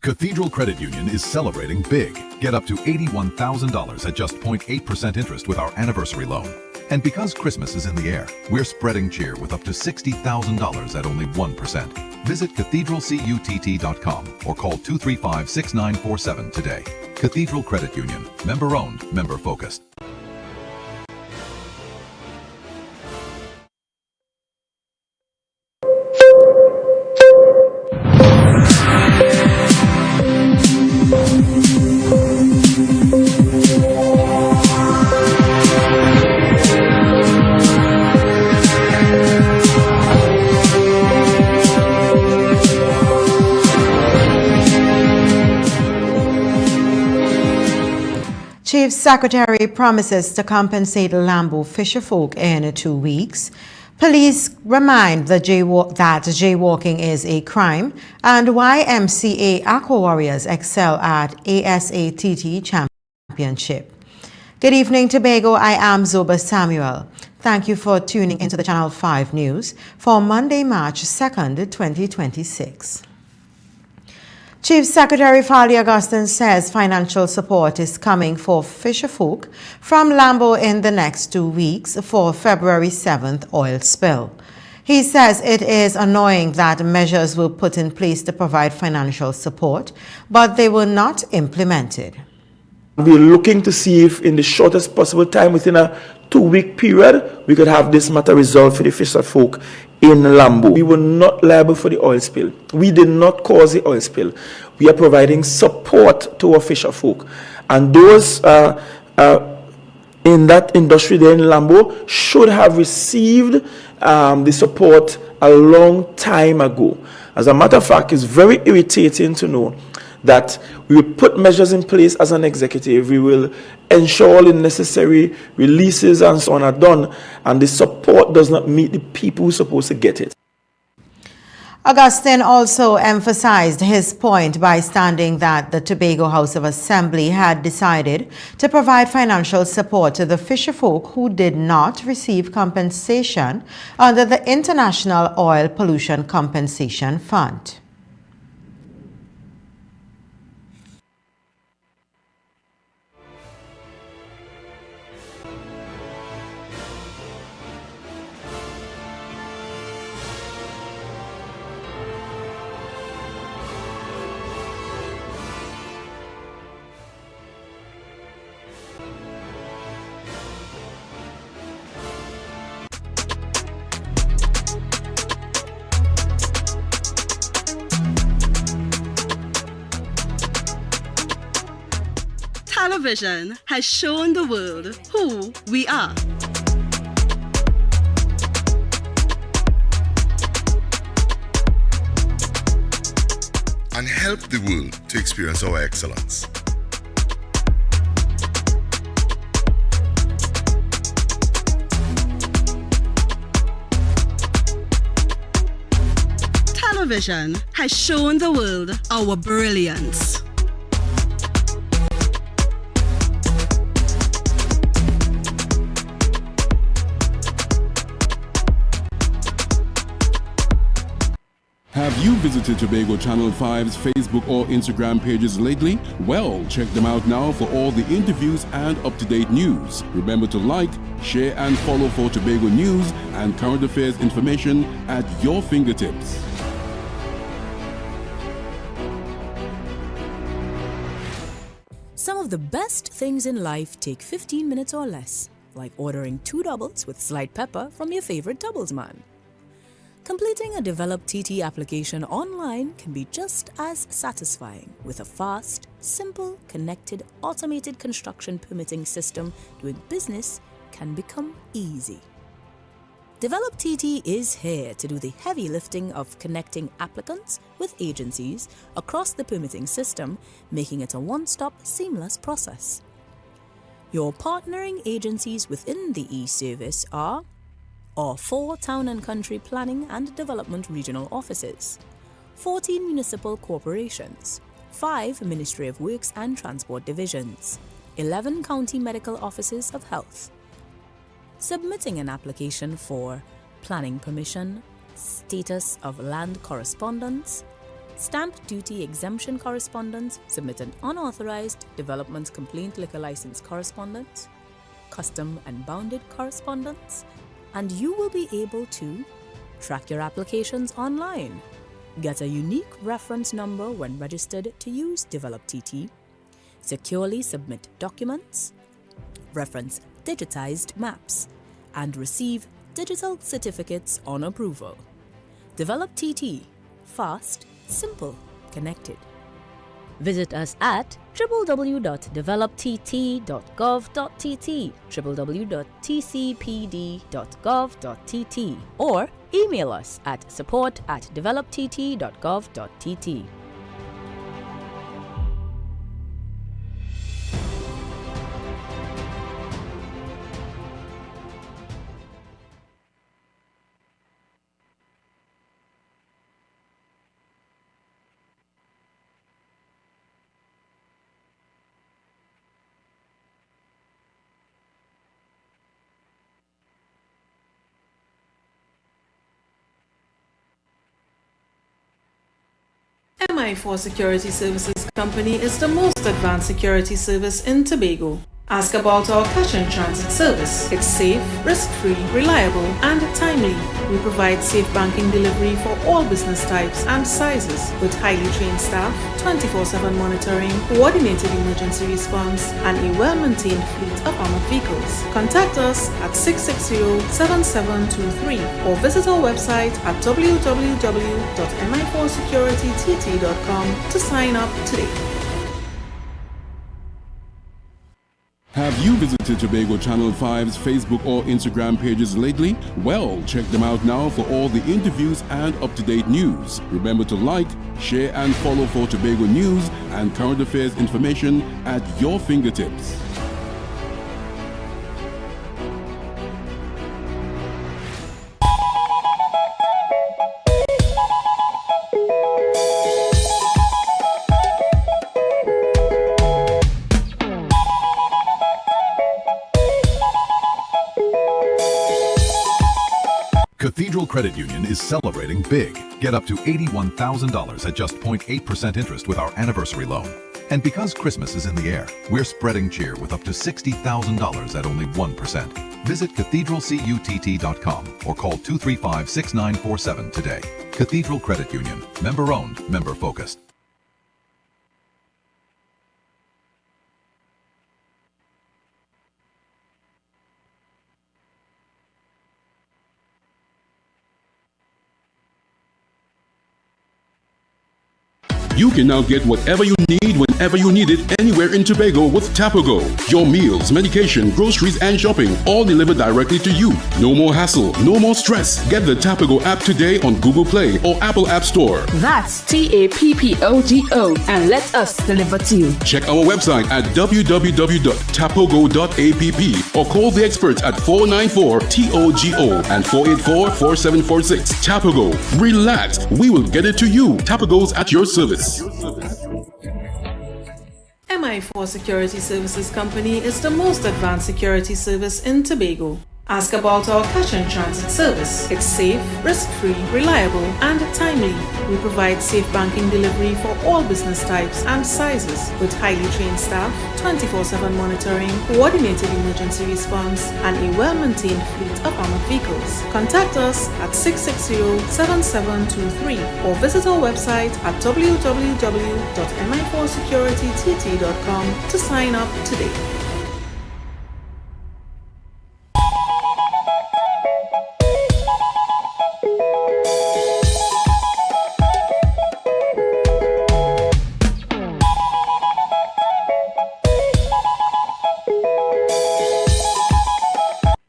Cathedral Credit Union is celebrating big. Get up to $81,000 at just 0.8% interest with our anniversary loan. And because Christmas is in the air, we're spreading cheer with up to $60,000 at only 1%. Visit cathedralcutt.com or call 235-6947 today. Cathedral Credit Union. Member owned, member focused. Chief Secretary promises to compensate Lambo fisherfolk in 2 weeks. Police remind that jaywalking is a crime, and YMCA Aqua Warriors excel at ASATT Championship. Good evening, Tobago. I am Zoba Samuel. Thank you for tuning into the Channel 5 News for Monday, March 2nd, 2026. Chief Secretary Farley Augustine says financial support is coming for fisherfolk from Lambo in the next 2 weeks for February 7th oil spill. He says it is annoying that measures were put in place to provide financial support, but they were not implemented. We're looking to see if in the shortest possible time, within a 2-week period, we could have this matter resolved for the fisherfolk in Lambo. We were not liable for the oil spill. We did not cause the oil spill. We are providing support to our fisherfolk. And those in that industry there in Lambo should have received the support a long time ago. As a matter of fact, it's very irritating to know that we will put measures in place as an executive. We will ensure all the necessary releases and so on are done, and the support does not meet the people who are supposed to get it. Augustine also emphasized his point by stating that the Tobago House of Assembly had decided to provide financial support to the fisherfolk who did not receive compensation under the International Oil Pollution Compensation Fund. Television has shown the world who we are. And help the world to experience our excellence. Television has shown the world our brilliance. Have you visited Tobago Channel 5's Facebook or Instagram pages lately? Well, check them out now for all the interviews and up-to-date news. Remember to like, share and follow for Tobago news and current affairs information at your fingertips. Some of the best things in life take 15 minutes or less, like ordering 2 doubles with sliced pepper from your favorite doubles man. Completing a DevelopTT application online can be just as satisfying with a fast, simple, connected, automated construction permitting system. Doing business can become easy. DevelopTT is here to do the heavy lifting of connecting applicants with agencies across the permitting system, making it a one-stop, seamless process. Your partnering agencies within the e-service are or 4 Town and Country Planning and Development Regional Offices, 14 Municipal Corporations, 5 Ministry of Works and Transport Divisions, 11 County Medical Offices of Health. Submitting an application for planning permission, status of land correspondence, stamp duty exemption correspondence, submit an unauthorized development complaint liquor license correspondence, custom and bounded correspondence, and you will be able to track your applications online, get a unique reference number when registered to use DevelopTT, securely submit documents, reference digitized maps, and receive digital certificates on approval. DevelopTT. Fast, simple, connected. Visit us at www.developtt.gov.tt, www.tcpd.gov.tt, or email us at support@developtt.gov.tt. MI4 Security Services Company is the most advanced security service in Tobago. Ask about our cash and transit service. It's safe, risk-free, reliable, and timely. We provide safe banking delivery for all business types and sizes with highly trained staff, 24/7 monitoring, coordinated emergency response, and a well-maintained fleet of armored vehicles. Contact us at 660-7723 or visit our website at www.mi4securitytt.com to sign up today. Have you visited Tobago Channel 5's Facebook or Instagram pages lately? Well, check them out now for all the interviews and up-to-date news. Remember to like, share and follow for Tobago news and current affairs information at your fingertips. Cathedral Credit Union is celebrating big. Get up to $81,000 at just 0.8% interest with our anniversary loan. And because Christmas is in the air, we're spreading cheer with up to $60,000 at only 1%. Visit cathedralcutt.com or call 235-6947 today. Cathedral Credit Union. Member-owned, member-focused. You can now get whatever you need whenever you need it anywhere in Tobago with Tobago. Your meals, medication, groceries and shopping all delivered directly to you. No more hassle, no more stress. Get the Tobago app today on Google Play or Apple App Store. That's TAPPOGO and let us deliver to you. Check our website at www.tapogo.app or call the experts at 494-TOGO and 484-4746. Tobago. Relax. We will get it to you. Tobago's at your service. MI4 Security Services Company is the most advanced security service in Tobago. Ask about our cash and transit service. It's safe, risk-free, reliable, and timely. We provide safe banking delivery for all business types and sizes with highly trained staff, 24/7 monitoring, coordinated emergency response, and a well-maintained fleet of armored vehicles. Contact us at 660-7723 or visit our website at www.mi4securitytt.com to sign up today.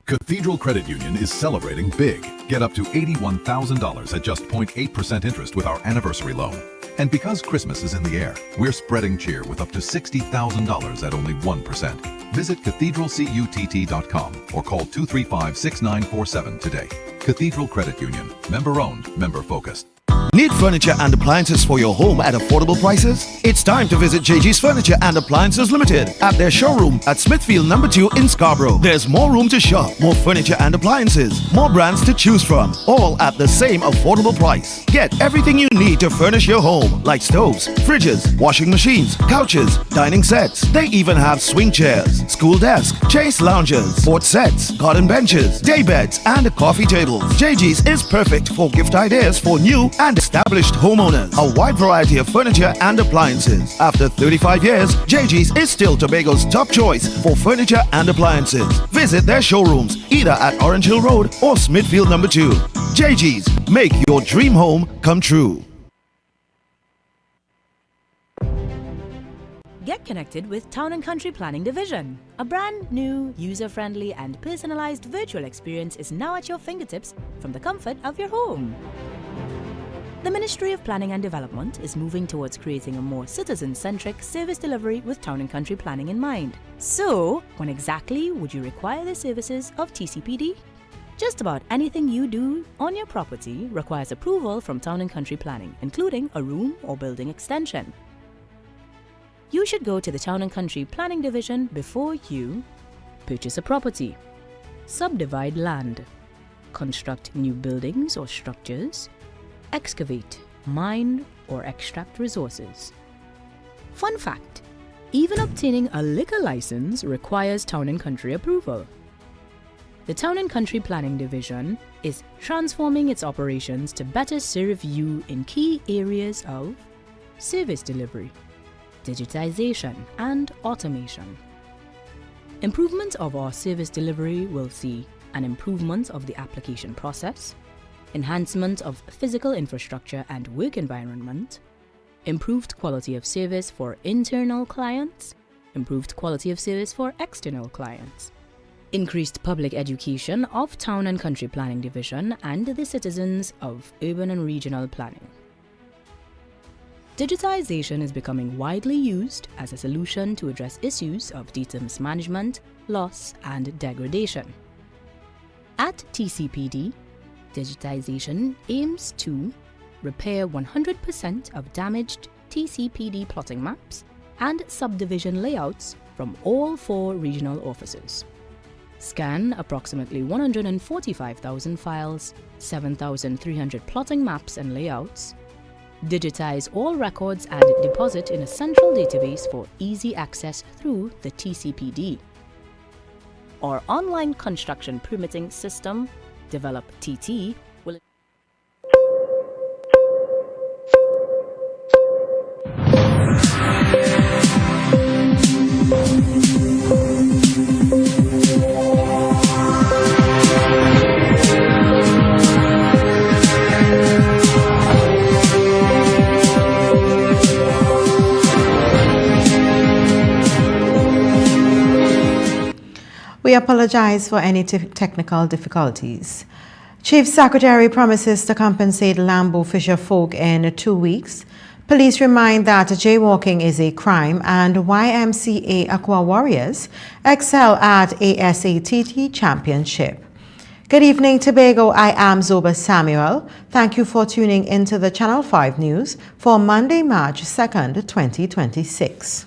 Cathedral Credit Union is celebrating big. Get up to $81,000 at just 0.8% interest with our anniversary loan. And because Christmas is in the air, we're spreading cheer with up to $60,000 at only 1%. Visit cathedralcutt.com or call 235-6947 today. Cathedral Credit Union. Member-owned, member-focused. Need furniture and appliances for your home at affordable prices? It's time to visit JG's Furniture and Appliances Limited at their showroom at Smithfield No. 2 in Scarborough. There's more room to shop, more furniture and appliances, more brands to choose from, all at the same affordable price. Get everything you need to furnish your home, like stoves, fridges, washing machines, couches, dining sets. They even have swing chairs, school desk, chase lounges, sports sets, garden benches, day beds, and coffee tables. JG's is perfect for gift ideas for new and established homeowners. A wide variety of furniture and appliances. After 35 years, JG's is still Tobago's top choice for furniture and appliances. Visit their showrooms either at Orange Hill Road or Smithfield No. 2. JG's, make your dream home come true. Get connected with Town and Country Planning Division. A brand new, user-friendly and personalized virtual experience is now at your fingertips from the comfort of your home. The Ministry of Planning and Development is moving towards creating a more citizen-centric service delivery with Town and Country Planning in mind. So, when exactly would you require the services of TCPD? Just about anything you do on your property requires approval from Town and Country Planning, including a room or building extension. You should go to the Town and Country Planning Division before you purchase a property, subdivide land, construct new buildings or structures, excavate, mine, or extract resources. Fun fact, even obtaining a liquor license requires Town and Country approval. The Town and Country Planning Division is transforming its operations to better serve you in key areas of service delivery, digitization, and automation. Improvement of our service delivery will see an improvement of the application process, enhancement of physical infrastructure and work environment, improved quality of service for internal clients, improved quality of service for external clients, increased public education of Town and Country Planning Division and the citizens of urban and regional planning. Digitization is becoming widely used as a solution to address issues of data mismanagement, loss, and degradation. At TCPD, digitization aims to repair 100% of damaged TCPD plotting maps and subdivision layouts from all 4 regional offices, scan approximately 145,000 files, 7,300 plotting maps and layouts, digitize all records and deposit in a central database for easy access through the TCPD. Our online construction permitting system, DevelopTT, will We apologize for any technical difficulties. Chief Secretary promises to compensate Lambo fisher folk in 2 weeks. Police remind that jaywalking is a crime and YMCA Aqua Warriors excel at ASATT Championship. Good evening, Tobago. I am Zoba Samuel. Thank you for tuning into the Channel 5 News for Monday, March 2nd, 2026.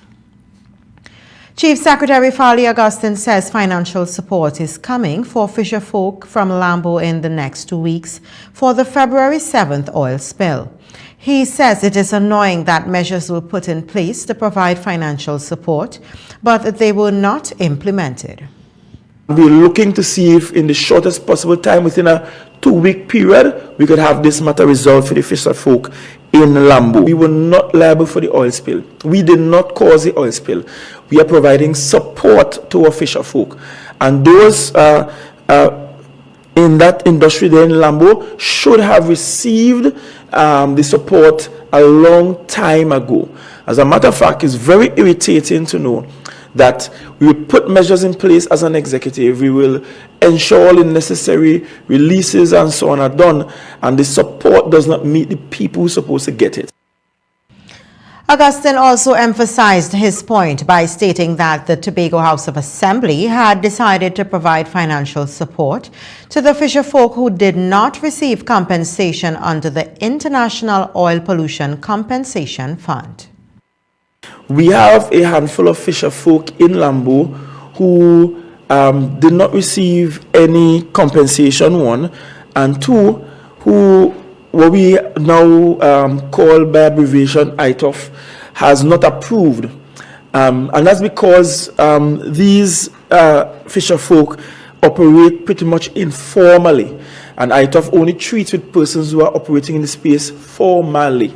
Chief Secretary Farley Augustine says financial support is coming for fisher folk from Lambo in the next 2 weeks for the February 7th oil spill. He says it is annoying that measures were put in place to provide financial support, but they were not implemented. We're looking to see if in the shortest possible time, within a 2-week period, we could have this matter resolved for the fisher folk in Lambo. We were not liable for the oil spill. We did not cause the oil spill. We are providing support to our fisher folk. And those in that industry there in Lambo should have received the support a long time ago. As a matter of fact, it's very irritating to know that we will put measures in place as an executive. We will ensure all the necessary releases and so on are done, and the support does not meet the people who are supposed to get it. Augustine also emphasized his point by stating that the Tobago House of Assembly had decided to provide financial support to the fisherfolk who did not receive compensation under the International Oil Pollution Compensation Fund. We have a handful of fisherfolk in Lambo who did not receive any compensation, one, and two, who what we now call by abbreviation ITOF has not approved. And that's because these fisherfolk operate pretty much informally, and ITOF only treats with persons who are operating in the space formally.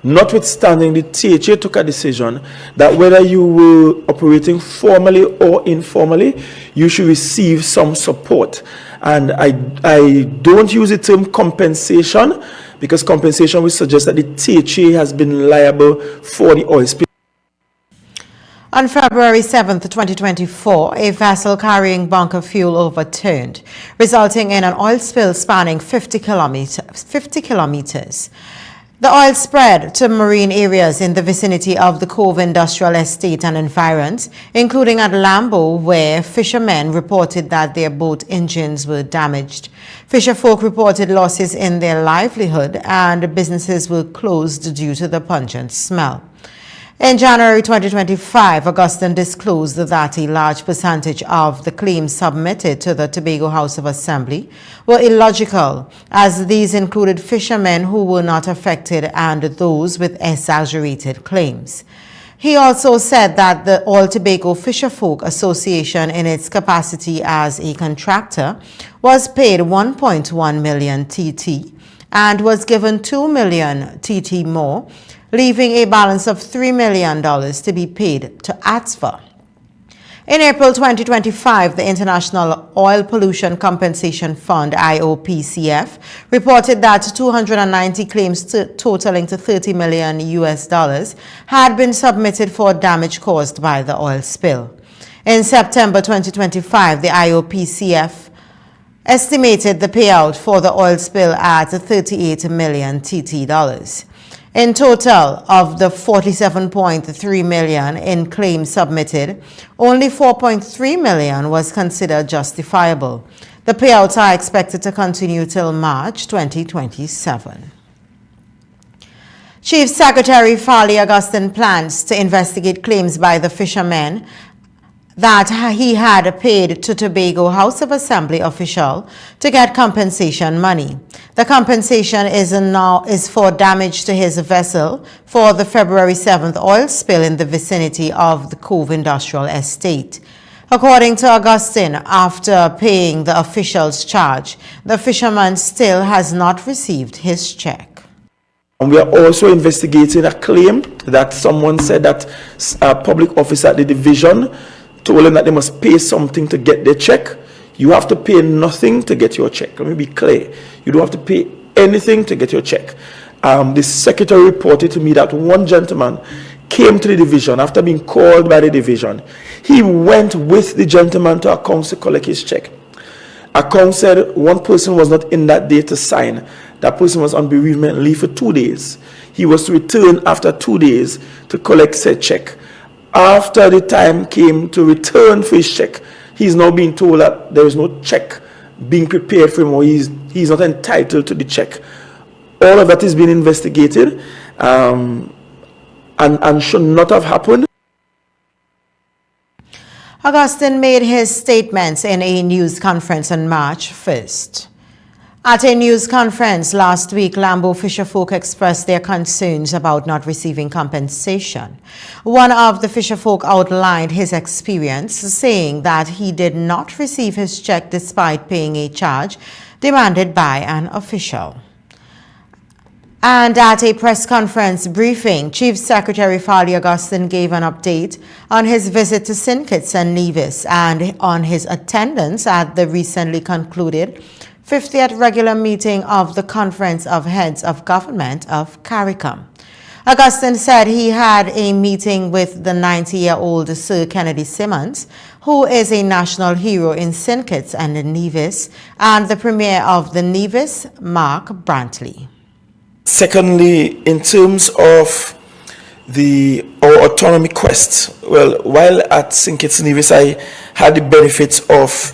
Notwithstanding, the THA took a decision that whether you were operating formally or informally, you should receive some support. And I don't use the term compensation, because compensation would suggest that the THA has been liable for the oil spill. On February 7, 2024, a vessel carrying bunker fuel overturned, resulting in an oil spill spanning 50 kilometers. The oil spread to marine areas in the vicinity of the Cove Industrial Estate and environs, including at Lambo, where fishermen reported that their boat engines were damaged. Fisherfolk reported losses in their livelihood, and businesses were closed due to the pungent smell. In January 2025, Augustine disclosed that a large percentage of the claims submitted to the Tobago House of Assembly were illogical, as these included fishermen who were not affected and those with exaggerated claims. He also said that the All Tobago Fisherfolk Association, in its capacity as a contractor, was paid 1.1 million TT and was given 2 million TT more, leaving a balance of $3 million to be paid to ATSFA. In April 2025, the International Oil Pollution Compensation Fund, IOPCF, reported that 290 claims totaling to $30 million had been submitted for damage caused by the oil spill. In September 2025, the IOPCF estimated the payout for the oil spill at 38 million TT dollars. In total, of the 47.3 million in claims submitted, only 4.3 million was considered justifiable. The payouts are expected to continue till March 2027. Chief Secretary Farley Augustine plans to investigate claims by the fishermen that he had paid to Tobago House of Assembly official to get compensation money. The compensation is for damage to his vessel for the February 7th oil spill in the vicinity of the Cove Industrial Estate. According to Augustine, after paying the official's charge, the fisherman still has not received his check. And we are also investigating a claim that someone said that a public officer at the division told them that they must pay something to get their check. You have to pay nothing to get your check. Let me be clear. You don't have to pay anything to get your check. The secretary reported to me that one gentleman came to the division after being called by the division. He went with the gentleman to accounts to collect his check. Accounts said one person was not in that day to sign. That person was on bereavement leave for 2 days. He was to return after 2 days to collect said check. After the time came to return for his check, he's now being told that there is no check being prepared for him, or he's not entitled to the check. All of that is being investigated and should not have happened. Augustine made his statements in a news conference on March 1st. At a news conference last week, Lambo fisherfolk expressed their concerns about not receiving compensation. One of the fisherfolk outlined his experience, saying that he did not receive his check despite paying a charge demanded by an official. And at a press conference briefing, Chief Secretary Farley Augustine gave an update on his visit to St. Kitts and Nevis and on his attendance at the recently concluded 50th regular meeting of the Conference of Heads of Government of CARICOM. Augustine said he had a meeting with the 90-year-old Sir Kennedy Simmons, who is a national hero in St. Kitts and Nevis, and the Premier of the Nevis, Mark Brantley. Secondly, in terms of our autonomy quest. Well, while at St. Kitts Nevis, I had the benefits of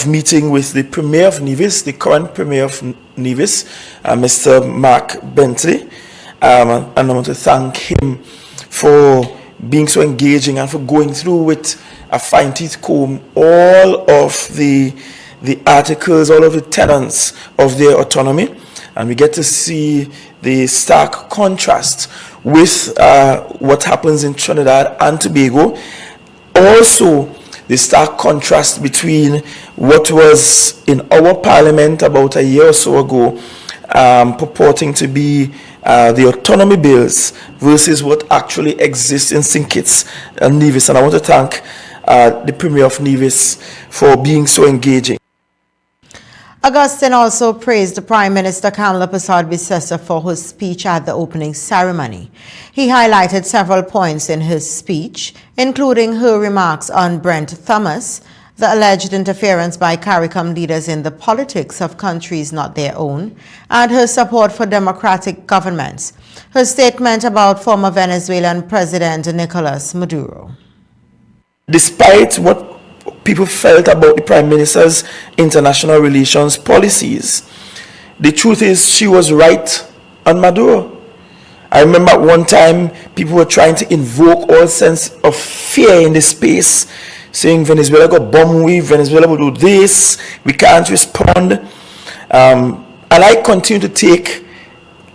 meeting with the Premier of Nevis, the current Premier of Nevis, Mr. Mark Bentley, and I want to thank him for being so engaging and for going through with a fine-tooth comb all of the articles, all of the tenets of their autonomy, and we get to see the stark contrast with what happens in Trinidad and Tobago. Also, the stark contrast between what was in our parliament about a year or so ago, purporting to be the autonomy bills versus what actually exists in St. Kitts and Nevis. And I want to thank the Premier of Nevis for being so engaging. Augustine also praised Prime Minister Kamala Persad-Bissessar for his speech at the opening ceremony. He highlighted several points in his speech, including her remarks on Brent Thomas, the alleged interference by CARICOM leaders in the politics of countries not their own, and her support for democratic governments. Her statement about former Venezuelan President Nicolas Maduro. Despite what people felt about the Prime Minister's international relations policies, the truth is she was right on Maduro. I remember at one time people were trying to invoke all sense of fear in the space, saying Venezuela got bombed with, Venezuela will do this, we can't respond. And I continue to take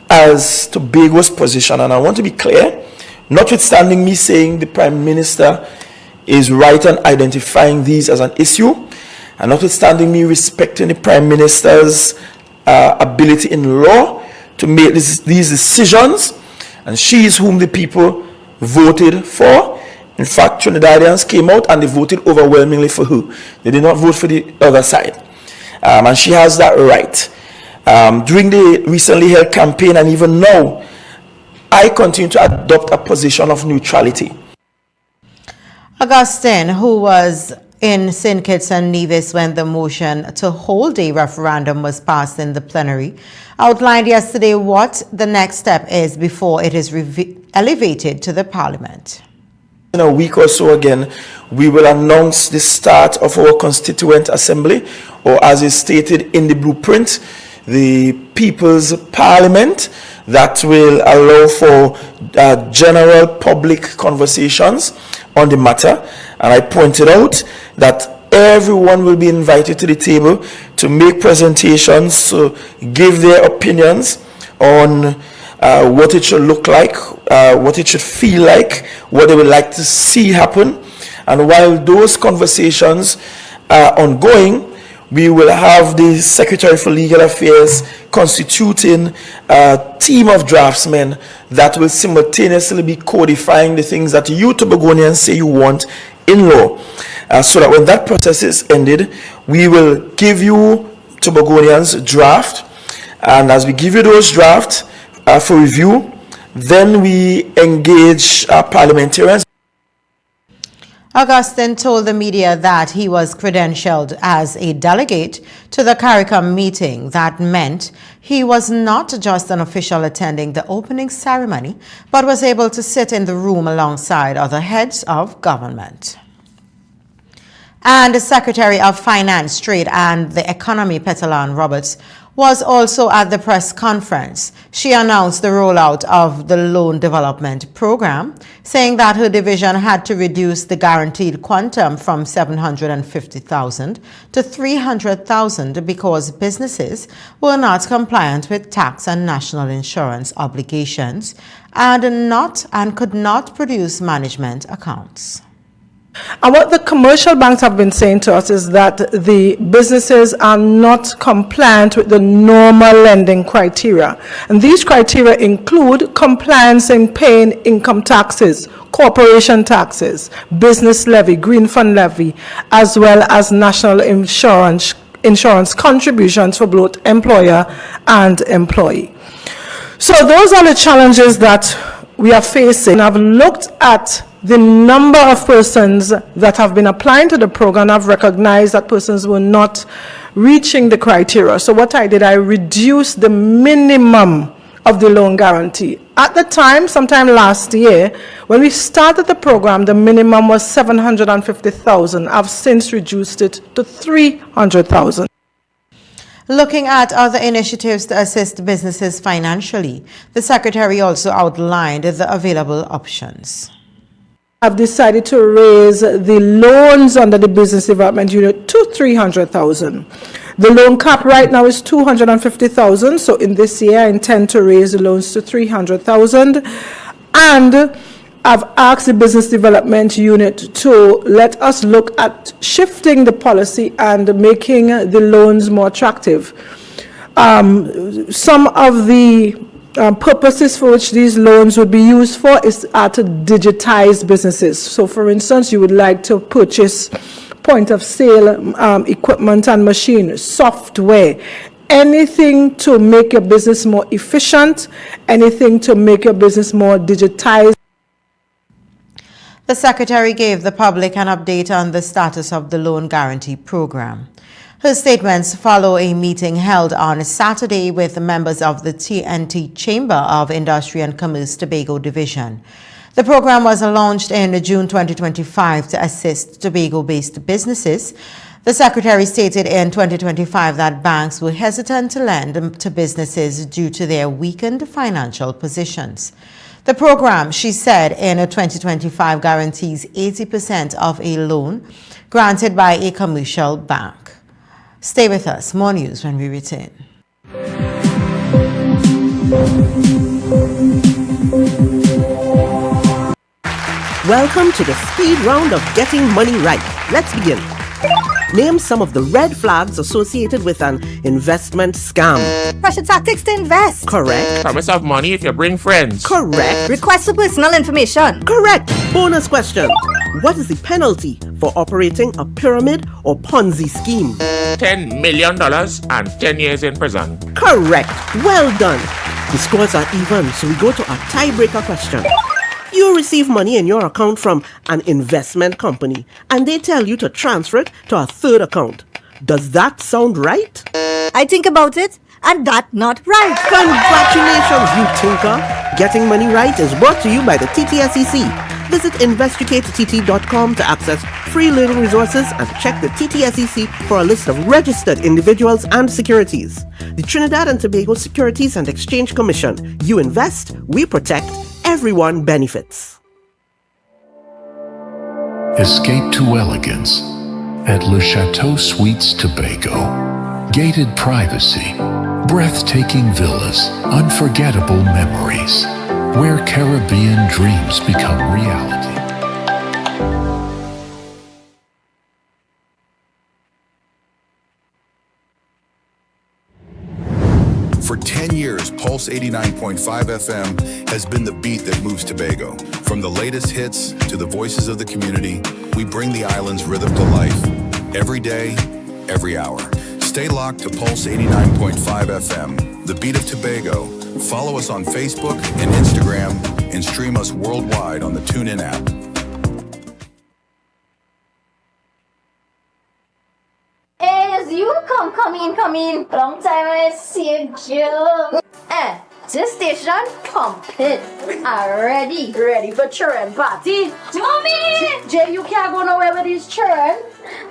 as Tobago's position, and I want to be clear, notwithstanding me saying the Prime Minister is right on identifying these as an issue, and notwithstanding me respecting the Prime Minister's ability in law to make these decisions, and she is whom the people voted for. In fact, Trinidadians came out and they voted overwhelmingly for her. They did not vote for the other side. And she has that right. During the recently held campaign and even now, I continue to adopt a position of neutrality. Augustine, who was in St. Kitts and Nevis when the motion to hold a referendum was passed in the plenary, outlined yesterday what the next step is before it is elevated to the Parliament. In a week or so again, we will announce the start of our Constituent Assembly, or as is stated in the blueprint, the People's Parliament, that will allow for general public conversations on the matter. And I pointed out that everyone will be invited to the table to make presentations, to give their opinions on what it should look like, what it should feel like, what they would like to see happen. And while those conversations are ongoing, we will have the Secretary for Legal Affairs constituting a team of draftsmen that will simultaneously be codifying the things that you Tobagonians say you want in law. So that when that process is ended, we will give you Tobagonians draft. And as we give you those drafts for review, then we engage parliamentarians. Augustine told the media that he was credentialed as a delegate to the CARICOM meeting. That meant he was not just an official attending the opening ceremony, but was able to sit in the room alongside other heads of government. And the Secretary of Finance, Trade and the Economy, Petalon Roberts, was also at the press conference. She announced the rollout of the Loan Development Program, saying that her division had to reduce the guaranteed quantum from $750,000 to $300,000 because businesses were not compliant with tax and national insurance obligations and could not produce management accounts. And what the commercial banks have been saying to us is that the businesses are not compliant with the normal lending criteria. And these criteria include compliance in paying income taxes, corporation taxes, business levy, green fund levy, as well as national insurance contributions for both employer and employee. So those are the challenges that we are facing. I've looked at the number of persons that have been applying to the program. I've recognized that persons were not reaching the criteria. So what I did, I reduced the minimum of the loan guarantee. At the time, sometime last year, when we started the program, the minimum was $750,000. I've since reduced it to $300,000. Looking at other initiatives to assist businesses financially, the Secretary also outlined the available options. I've decided to raise the loans under the Business Development Unit to $300,000. The loan cap right now is $250,000, so in this year I intend to raise the loans to $300,000. And I've asked the Business Development Unit to let us look at shifting the policy and making the loans more attractive. Some of the purposes for which these loans would be used for is to digitize businesses. So for instance, you would like to purchase point of sale equipment and machine, software, anything to make your business more efficient, anything to make your business more digitized. The Secretary gave the public an update on the status of the loan guarantee program. Her statements follow a meeting held on Saturday with members of the TNT Chamber of Industry and Commerce Tobago Division. The program was launched in June 2025 to assist Tobago-based businesses. The Secretary stated in 2025 that banks were hesitant to lend to businesses due to their weakened financial positions. The program, she said, in 2025 guarantees 80% of a loan granted by a commercial bank. Stay with us. More news when we return. Welcome to the speed round of getting money right. Let's begin. Name some of the red flags associated with an investment scam. Pressure tactics to invest. Correct. Promise of money if you bring friends. Correct. Request for personal information. Correct. Bonus question. What is the penalty for operating a pyramid or Ponzi scheme? $10 million and 10 years in prison. Correct. Well done. The scores are even, so we go to our tiebreaker question. You receive money in your account from an investment company and they tell you to transfer it to a third account. Does that sound right? I think about it and that not right. Congratulations, you tinker. Getting Money Right is brought to you by the TTSEC. Visit investigatettt.com to access free learning resources and check the TTSEC for a list of registered individuals and securities. The Trinidad and Tobago Securities and Exchange Commission. You invest, we protect, everyone benefits. Escape to elegance at Le Chateau Suites Tobago. Gated privacy, breathtaking villas, unforgettable memories, where Caribbean dreams become reality. For 10 years, Pulse 89.5 FM has been the beat that moves Tobago. From the latest hits to the voices of the community, we bring the island's rhythm to life. Every day, every hour. Stay locked to Pulse 89.5 FM, the beat of Tobago. Follow us on Facebook and Instagram and stream us worldwide on the TuneIn app. As you come in. Long time I see you. This station complete. Ready for children party. Mommy! Jay, you can't go nowhere with these children.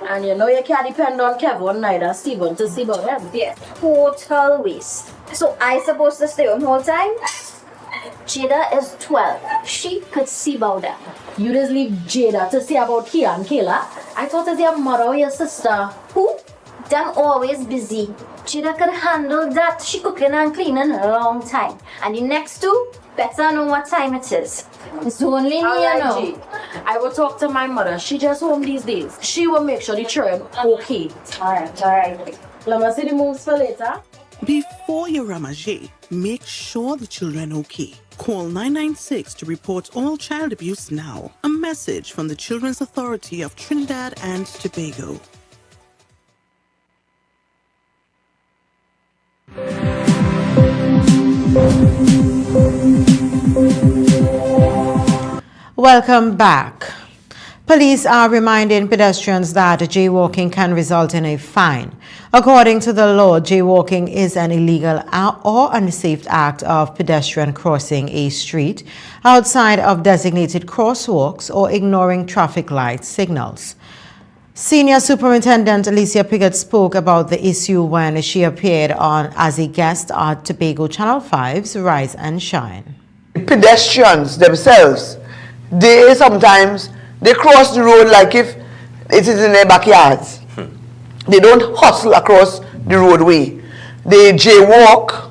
And you know you can't depend on Kevin neither Steven to see about them. Yeah. Total waste. So I supposed to stay home whole time? Jada is 12. She could see about that. You just leave Jada to see about Kia and Kayla. I thought it was your mother or your sister. Who? Them always busy. Jada could handle that. She cooking and cleaning a long time. And the next two better know what time it is. It's only me, you know. I will talk to my mother. She just home these days. She will make sure the children okay. Alright. Let me see the moves for later. Before you ramage, make sure the children okay. Call 996 to report all child abuse now. A message from the Children's Authority of Trinidad and Tobago. Welcome back. Police are reminding pedestrians that jaywalking can result in a fine. According to the law, jaywalking is an illegal or unsafe act of pedestrian crossing a street outside of designated crosswalks or ignoring traffic light signals. Senior Superintendent Alicia Piggott spoke about the issue when she appeared on as a guest at Tobago Channel 5's Rise and Shine. Pedestrians themselves, they sometimes cross the road like if it is in their backyards. They don't hustle across the roadway. They jaywalk.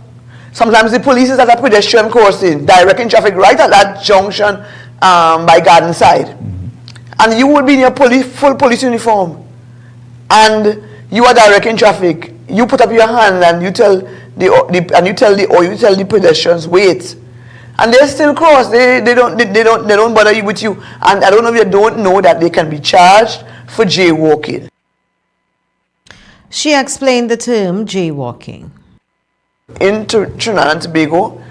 Sometimes the police is at a pedestrian crossing, directing traffic right at that junction by Garden Side. And you would be in your full police uniform, and you are directing traffic. You put up your hand and you tell the pedestrians wait, and they still cross. They don't bother you with you. And I don't know if you don't know that they can be charged for jaywalking. She explained the term jaywalking. In Trinidad and Tobago,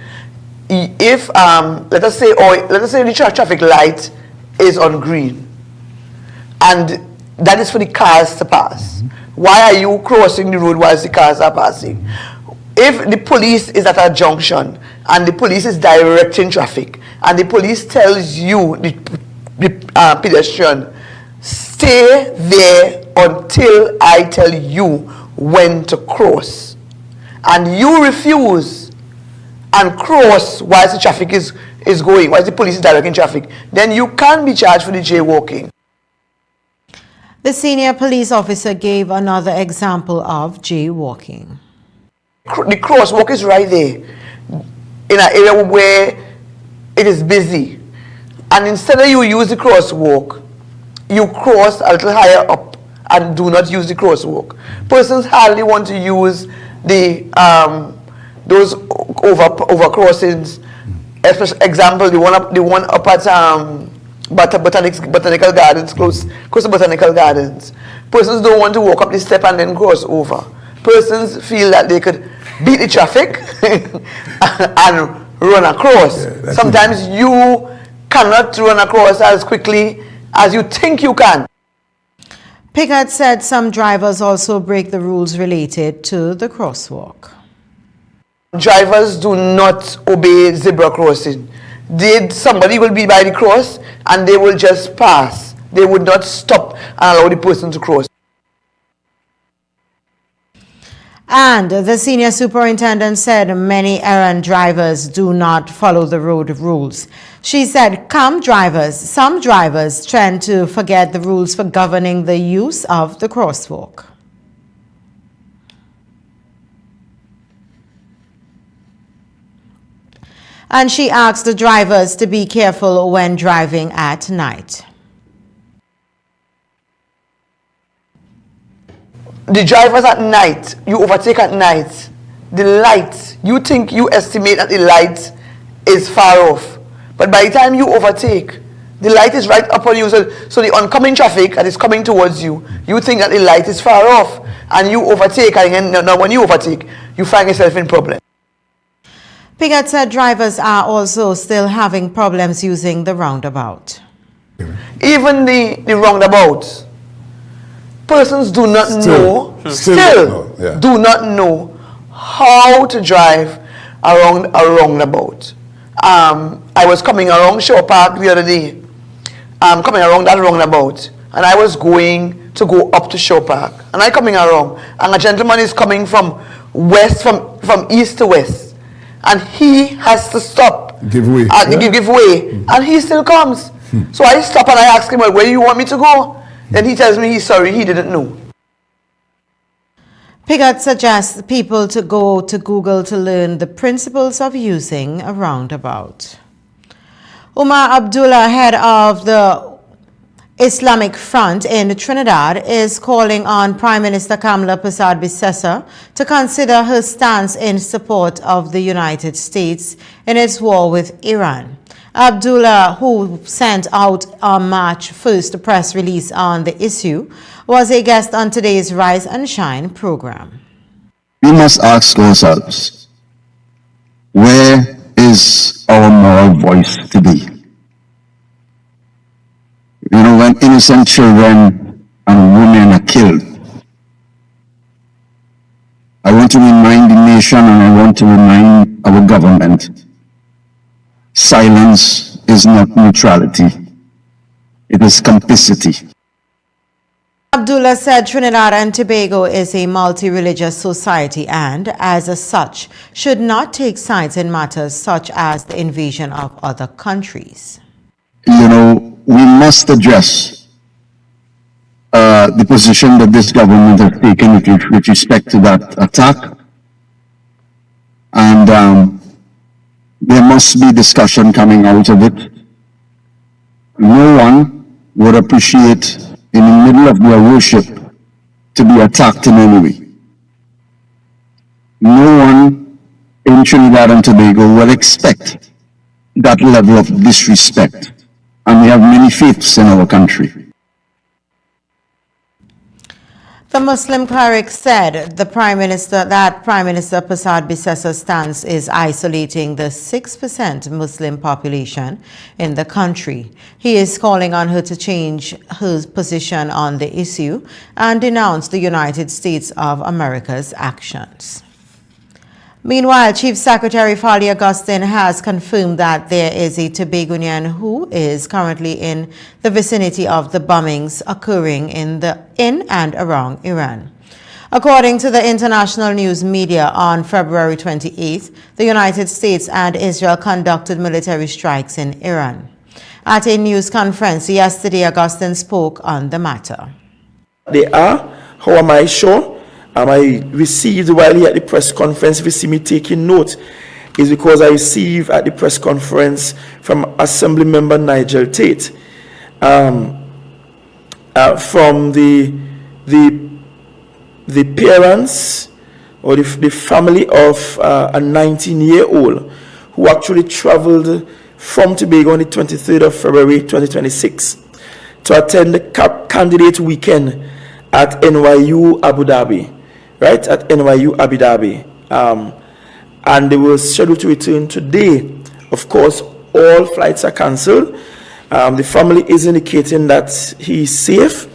if let us say the traffic light is on green, and that is for the cars to pass. Why are you crossing the road whilst the cars are passing? If the police is at a junction and the police is directing traffic, and the police tells you, the pedestrian, stay there until I tell you when to cross, and you refuse and cross whilst the traffic is going, whilst the police is directing traffic, then you can be charged for the jaywalking. The senior police officer gave another example of jaywalking. The crosswalk is right there in an area where it is busy, and instead of you use the crosswalk, you cross a little higher up and do not use the crosswalk. Persons hardly want to use the those over crossings. Example, the one up at Botanical Gardens, close to Botanical Gardens. Persons don't want to walk up the step and then cross over. Persons feel that they could beat the traffic and run across. Sometimes you cannot run across as quickly as you think you can. Piggott said some drivers also break the rules related to the crosswalk. Drivers do not obey zebra crossing. Somebody will be by the cross and they will just pass. They would not stop and allow the person to cross. And the senior superintendent said many errand drivers do not follow the road rules. She said some drivers tend to forget the rules for governing the use of the crosswalk. And she asked the drivers to be careful when driving at night. The drivers at night, you overtake at night, the light, you estimate that the light is far off. But by the time you overtake, the light is right up on you. So the oncoming traffic that is coming towards you, you think that the light is far off. And you overtake, and now when you overtake, you find yourself in problem. Piggott said drivers are also still having problems using the roundabout. Even the roundabouts. Persons do not do not know how to drive around a roundabout. I was coming around Shore Park the other day, coming around that roundabout, and I was going to go up to Shore Park, and I coming around, and a gentleman is coming from east to west, and he has to stop, give way, and he still comes. So I stop and I ask him, well, where do you want me to go? Then he tells me he's sorry, he didn't know. Piggott suggests people to go to Google to learn the principles of using a roundabout. Umar Abdullah, head of the Islamic Front in Trinidad, is calling on Prime Minister Kamala Persad-Bissessar to consider her stance in support of the United States in its war with Iran. Abdullah, who sent out a March 1st press release on the issue, was a guest on today's Rise and Shine program. We must ask ourselves, where is our moral voice to be? You know, when innocent children and women are killed, I want to remind the nation and I want to remind our government, silence is not neutrality, it is complicity. Abdullah said Trinidad and Tobago is a multi-religious society and, as such, should not take sides in matters such as the invasion of other countries. You know, we must address the position that this government has taken with respect to that attack. And there must be discussion coming out of it. No one would appreciate in the middle of their worship to be attacked in any way. No one in Trinidad and Tobago will expect that level of disrespect. And we have many faiths in our country. The Muslim cleric said Prime Minister Prasad Bisessa's stance is isolating the 6% Muslim population in the country. He is calling on her to change her position on the issue and denounce the United States of America's actions. Meanwhile, Chief Secretary Fali Augustine has confirmed that there is a Tobagoan who is currently in the vicinity of the bombings occurring in and around Iran. According to the international news media, on February 28th, the United States and Israel conducted military strikes in Iran. At a news conference yesterday, Augustine spoke on the matter. They are, how am I sure? I received while here at the press conference, if you see me taking note, is because I received at the press conference from Assembly Member Nigel Tate from the parents or the family of a 19-year-old who actually traveled from Tobago on the 23rd of February 2026 to attend the candidate weekend at NYU Abu Dhabi. Right, at NYU Abu Dhabi. And they were scheduled to return today. Of course, all flights are cancelled. The family is indicating that he's safe.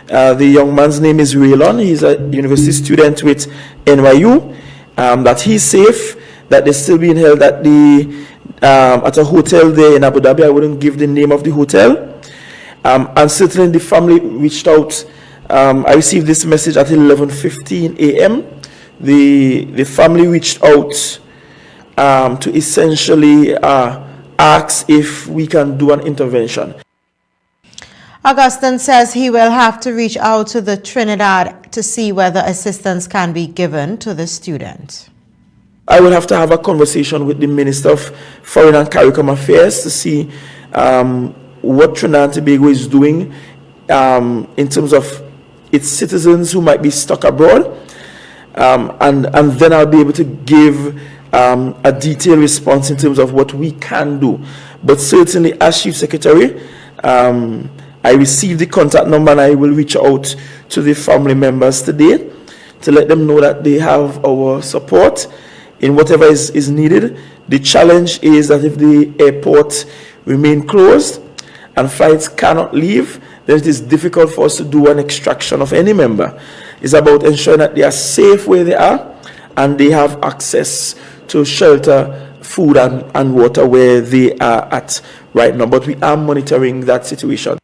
The young man's name is Raylon. He's a university student with NYU. That he's safe, that they're still being held at a hotel there in Abu Dhabi. I wouldn't give the name of the hotel. And certainly the family reached out. I received this message at 11:15 a.m. The family reached out to essentially ask if we can do an intervention. Augustine says he will have to reach out to the Trinidad to see whether assistance can be given to the student. I will have to have a conversation with the Minister of Foreign and CARICOM Affairs to see what Trinidad and Tobago is doing in terms of its citizens who might be stuck abroad, and then I'll be able to give a detailed response in terms of what we can do. But certainly, as Chief Secretary, I received the contact number and I will reach out to the family members today to let them know that they have our support in whatever is needed. The challenge is that if the airport remain closed and flights cannot leave, then it is difficult for us to do an extraction of any member. It's about ensuring that they are safe where they are and they have access to shelter, food and water where they are at right now. But we are monitoring that situation.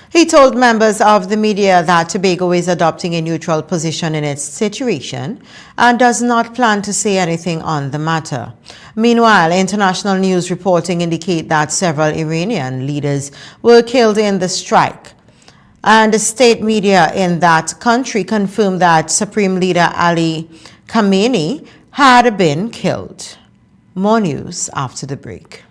He told members of the media that Tobago is adopting a neutral position in its situation and does not plan to say anything on the matter. Meanwhile, international news reporting indicate that several Iranian leaders were killed in the strike. And the state media in that country confirmed that Supreme Leader Ali Khamenei had been killed. More news after the break.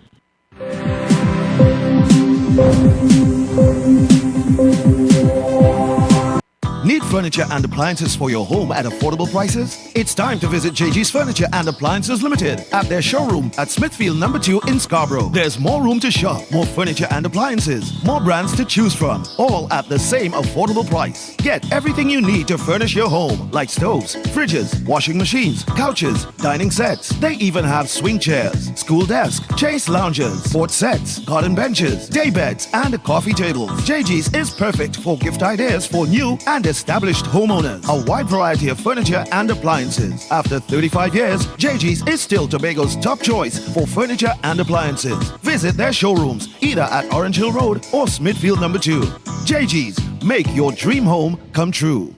Need furniture and appliances for your home at affordable prices? It's time to visit JG's Furniture and Appliances Limited at their showroom at Smithfield No. 2 in Scarborough. There's more room to shop, more furniture and appliances, more brands to choose from, all at the same affordable price. Get everything you need to furnish your home, like stoves, fridges, washing machines, couches, dining sets. They even have swing chairs, school desks, chase lounges, sports sets, garden benches, day beds, and coffee tables. JG's is perfect for gift ideas for new and established established homeowners, a wide variety of furniture and appliances. After 35 years, JG's is still Tobago's top choice for furniture and appliances. Visit their showrooms either at Orange Hill Road or Smithfield number 2. JG's, make your dream home come true.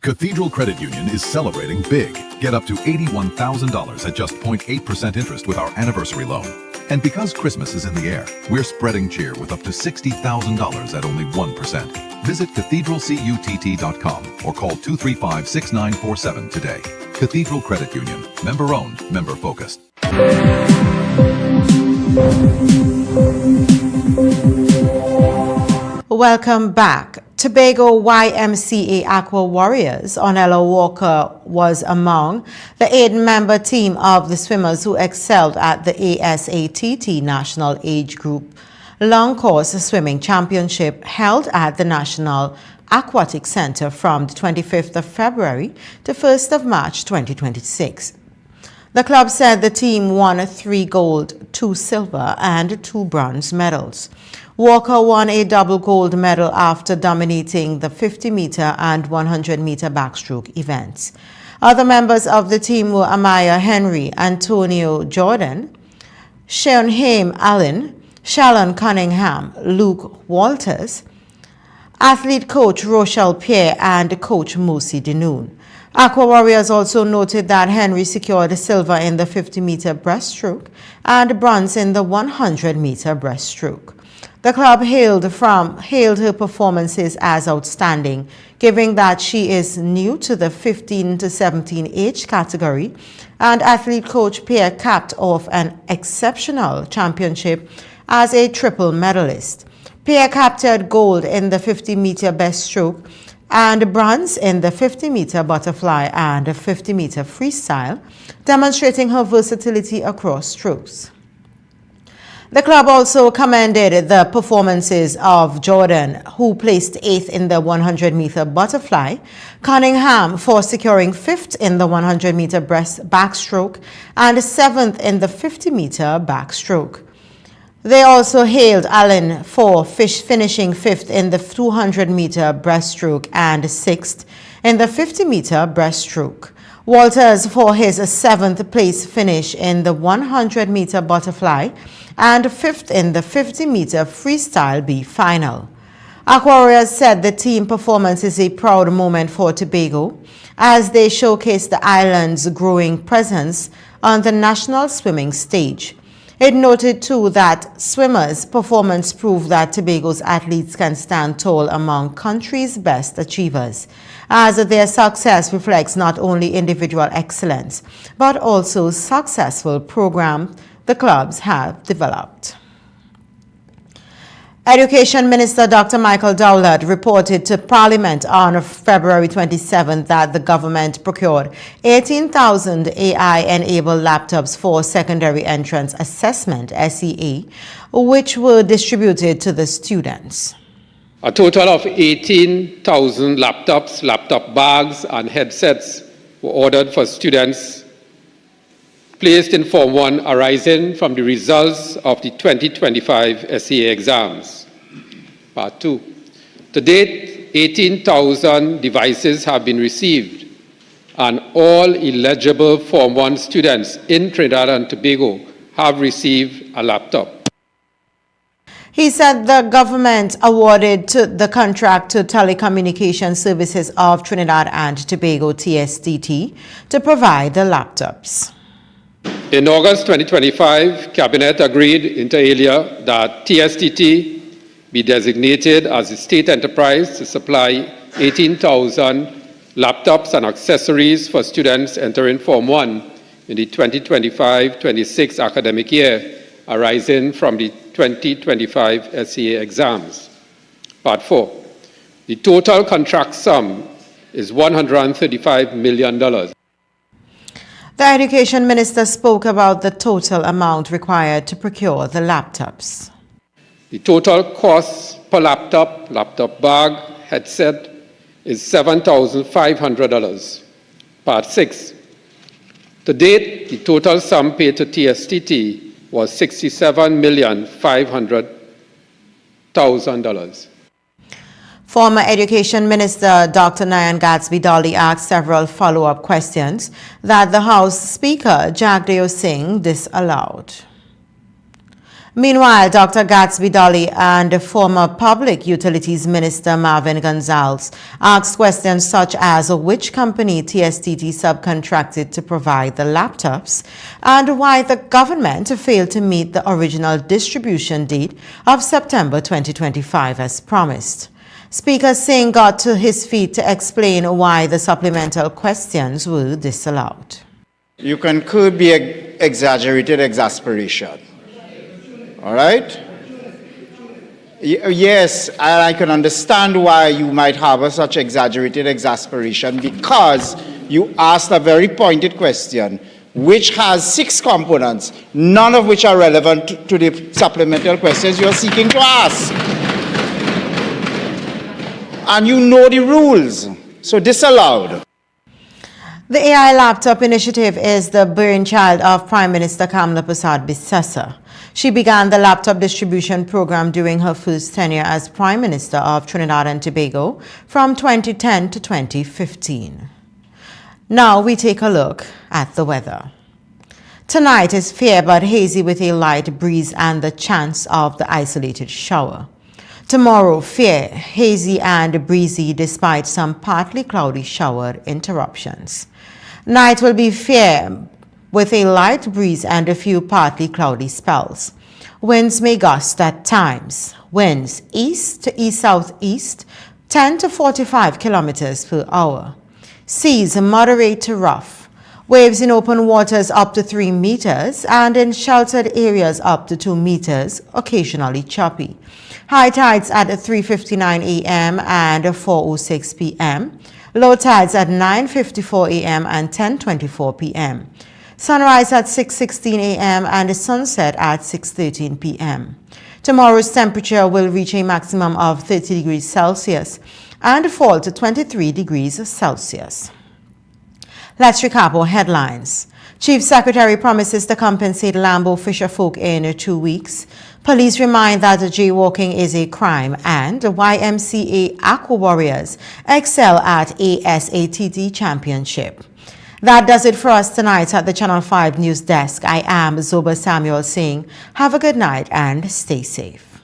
Cathedral Credit Union is celebrating big. Get up to $81,000 at just 0.8% interest with our anniversary loan. And because Christmas is in the air, we're spreading cheer with up to $60,000 at only 1%. Visit cathedralcutt.com or call 235-6947 today. Cathedral Credit Union. Member owned, member focused. Welcome back. Tobago YMCA Aqua Warriors on Ella Walker was among the 8-member team of the swimmers who excelled at the ASATT National Age Group Long Course Swimming Championship held at the National Aquatic Center from the 25th of February to 1st of March 2026. The club said the team won 3 gold, 2 silver, and 2 bronze medals. Walker won a double gold medal after dominating the 50-meter and 100-meter backstroke events. Other members of the team were Amaya Henry, Antonio Jordan, Shernheim Allen, Shalon Cunningham, Luke Walters, athlete coach Rochelle Pierre, and coach Mosi Denoon. Aqua Warriors also noted that Henry secured silver in the 50-meter breaststroke and bronze in the 100-meter breaststroke. The club hailed her performances as outstanding, given that she is new to the 15 to 17 age category, and athlete coach Pierre capped off an exceptional championship as a triple medalist. Pierre captured gold in the 50-meter breaststroke and bronze in the 50-meter butterfly and 50-meter freestyle, demonstrating her versatility across strokes. The club also commended the performances of Jordan, who placed 8th in the 100-meter butterfly, Cunningham for securing 5th in the 100-meter backstroke, and 7th in the 50-meter backstroke. They also hailed Allen for finishing 5th in the 200-meter breaststroke and 6th in the 50-meter breaststroke. Walters for his 7th place finish in the 100-meter butterfly and 5th in the 50-meter freestyle B final. Aqua Warriors said the team performance is a proud moment for Tobago as they showcase the island's growing presence on the national swimming stage. It noted too that swimmers' performance proved that Tobago's athletes can stand tall among country's best achievers, as their success reflects not only individual excellence, but also successful programs the clubs have developed. Education Minister Dr. Michael Dowlett reported to Parliament on February 27 that the government procured 18,000 AI-enabled laptops for secondary entrance assessment, SEA, which were distributed to the students. A total of 18,000 laptops, laptop bags, and headsets were ordered for students placed in Form 1 arising from the results of the 2025 SEA exams. Part 2. To date, 18,000 devices have been received, and all eligible Form 1 students in Trinidad and Tobago have received a laptop. He said the government awarded the contract to Telecommunication Services of Trinidad and Tobago, TSTT, to provide the laptops. In August 2025, Cabinet agreed inter alia that TSTT be designated as a state enterprise to supply 18,000 laptops and accessories for students entering Form 1 in the 2025-26 academic year, arising from the 2025 SEA exams. Part 4. The total contract sum is $135 million. The Education Minister spoke about the total amount required to procure the laptops. The total cost per laptop, laptop bag, headset is $7,500. Part 6. To date, the total sum paid to TSTT was $67,500,000. Former Education Minister Dr. Nyan Gatsby-Dolly asked several follow-up questions that the House Speaker Jagdeo Singh disallowed. Meanwhile, Dr. Gatsby-Dolly and former Public Utilities Minister Marvin Gonzalez asked questions such as which company TSTT subcontracted to provide the laptops and why the government failed to meet the original distribution date of September 2025 as promised. Speaker Singh got to his feet to explain why the supplemental questions were disallowed. You can curb the exaggerated exasperation. All right? Yes, I can understand why you might have such exaggerated exasperation because you asked a very pointed question which has 6 components, none of which are relevant to the supplemental questions you're seeking to ask. And you know the rules, so disallowed. The AI laptop initiative is the brainchild of Prime Minister Kamla Persad-Bissessar. She began the laptop distribution program during her first tenure as Prime Minister of Trinidad and Tobago from 2010 to 2015. Now we take a look at the weather. Tonight is fair but hazy with a light breeze and the chance of the isolated shower. Tomorrow, fair, hazy and breezy despite some partly cloudy shower interruptions. Night will be fair with a light breeze and a few partly cloudy spells. Winds may gust at times. Winds east to east-southeast, 10 to 45 kilometers per hour. Seas moderate to rough. Waves in open waters up to 3 meters and in sheltered areas up to 2 meters, occasionally choppy. High tides at 3:59 a.m. and 4:06 p.m. Low tides at 9:54 a.m. and 10:24 p.m. Sunrise at 6:16 a.m. and sunset at 6:13 p.m. Tomorrow's temperature will reach a maximum of 30 degrees Celsius and fall to 23 degrees Celsius. Let's recap our headlines. Chief Secretary promises to compensate Lambo fisher folk in 2 weeks. Police remind that jaywalking is a crime, and YMCA Aqua Warriors excel at ASATT Championship. That does it for us tonight at the Channel 5 News Desk. I am Zoba Samuel saying, have a good night and stay safe.